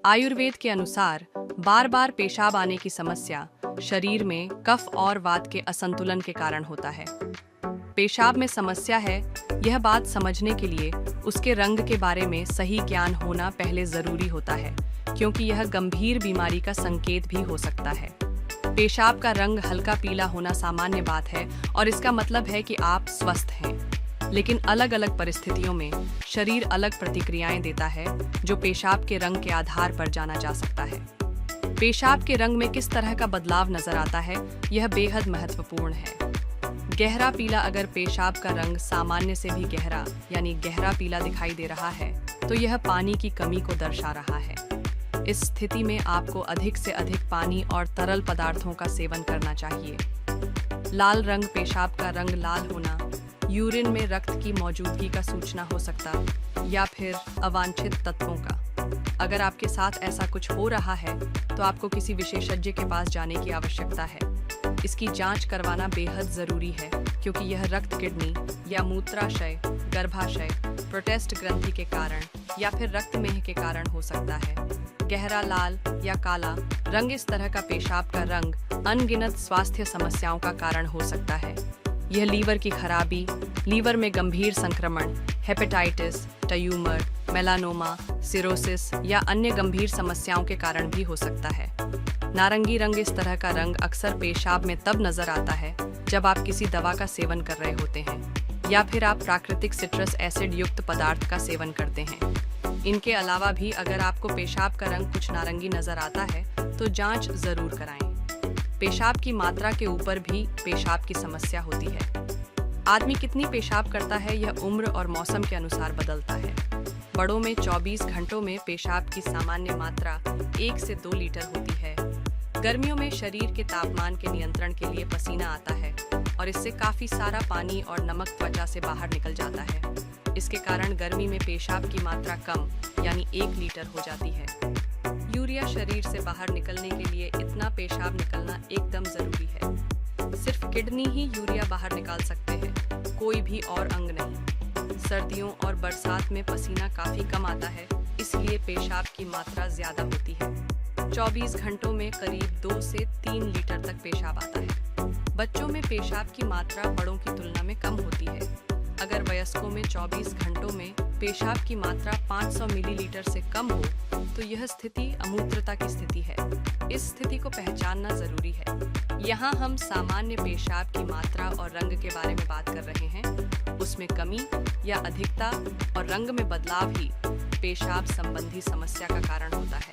आयुर्वेद के अनुसार बार बार पेशाब आने की समस्या शरीर में कफ और वात के असंतुलन के कारण होता है। पेशाब में समस्या है, यह बात समझने के लिए उसके रंग के बारे में सही ज्ञान होना पहले जरूरी होता है, क्योंकि यह गंभीर बीमारी का संकेत भी हो सकता है। पेशाब का रंग हल्का पीला होना सामान्य बात है और इसका मतलब है कि आप स्वस्थ हैं। लेकिन अलग अलग परिस्थितियों में शरीर अलग प्रतिक्रियाएं देता है, जो पेशाब के रंग के आधार पर जाना जा सकता है। पेशाब के रंग में किस तरह का बदलाव नजर आता है, यह बेहद महत्वपूर्ण है। गहरा पीला: अगर पेशाब का रंग सामान्य से भी गहरा यानी गहरा पीला दिखाई दे रहा है, तो यह पानी की कमी को दर्शा रहा है। इस स्थिति में आपको अधिक से अधिक पानी और तरल पदार्थों का सेवन करना चाहिए। लाल रंग: पेशाब का रंग लाल होना यूरिन में रक्त की मौजूदगी का सूचना हो सकता या फिर अवांछित तत्वों का। अगर आपके साथ ऐसा कुछ हो रहा है तो आपको किसी विशेषज्ञ के पास जाने की आवश्यकता है। इसकी जांच करवाना बेहद जरूरी है, क्योंकि यह रक्त किडनी या मूत्राशय, गर्भाशय, प्रोस्टेट ग्रंथि के कारण या फिर रक्तमेह के कारण हो सकता है। गहरा लाल या काला रंग: इस तरह का पेशाब का रंग अनगिनत स्वास्थ्य समस्याओं का कारण हो सकता है। यह लीवर की खराबी, लीवर में गंभीर संक्रमण, हेपेटाइटिस, ट्यूमर, मेलानोमा, सिरोसिस या अन्य गंभीर समस्याओं के कारण भी हो सकता है। नारंगी रंग: इस तरह का रंग अक्सर पेशाब में तब नजर आता है जब आप किसी दवा का सेवन कर रहे होते हैं या फिर आप प्राकृतिक सिट्रस एसिड युक्त पदार्थ का सेवन करते हैं। इनके अलावा भी अगर आपको पेशाब का रंग कुछ नारंगी नजर आता है तो जांच जरूर कराएं। पेशाब की मात्रा के ऊपर भी पेशाब की समस्या होती है। आदमी कितनी पेशाब करता है, यह उम्र और मौसम के अनुसार बदलता है। बड़ों में 24 घंटों में पेशाब की सामान्य मात्रा 1 से 2 लीटर होती है। गर्मियों में शरीर के तापमान के नियंत्रण के लिए पसीना आता है और इससे काफी सारा पानी और नमक त्वचा से बाहर निकल जाता है। इसके कारण गर्मी में पेशाब की मात्रा कम यानी 1 लीटर हो जाती है। यूरिया: शरीर से बाहर निकलने के लिए इतना पेशाब निकलना एकदम जरूरी है। सिर्फ किडनी ही यूरिया बाहर निकाल सकते हैं, कोई भी और अंग नहीं। सर्दियों और बरसात में पसीना काफी कम आता है, इसलिए पेशाब की मात्रा ज्यादा होती है। 24 घंटों में करीब 2 से 3 लीटर तक पेशाब आता है। बच्चों में पेशाब की मात्रा बड़ों की तुलना में कम होती है। अगर वयस्कों में 24 घंटों में पेशाब की मात्रा 500 मिलीलीटर से कम हो तो यह स्थिति अमूत्रता की स्थिति है। इस स्थिति को पहचानना जरूरी है। यहाँ हम सामान्य पेशाब की मात्रा और रंग के बारे में बात कर रहे हैं। उसमें कमी या अधिकता और रंग में बदलाव ही पेशाब संबंधी समस्या का कारण होता है।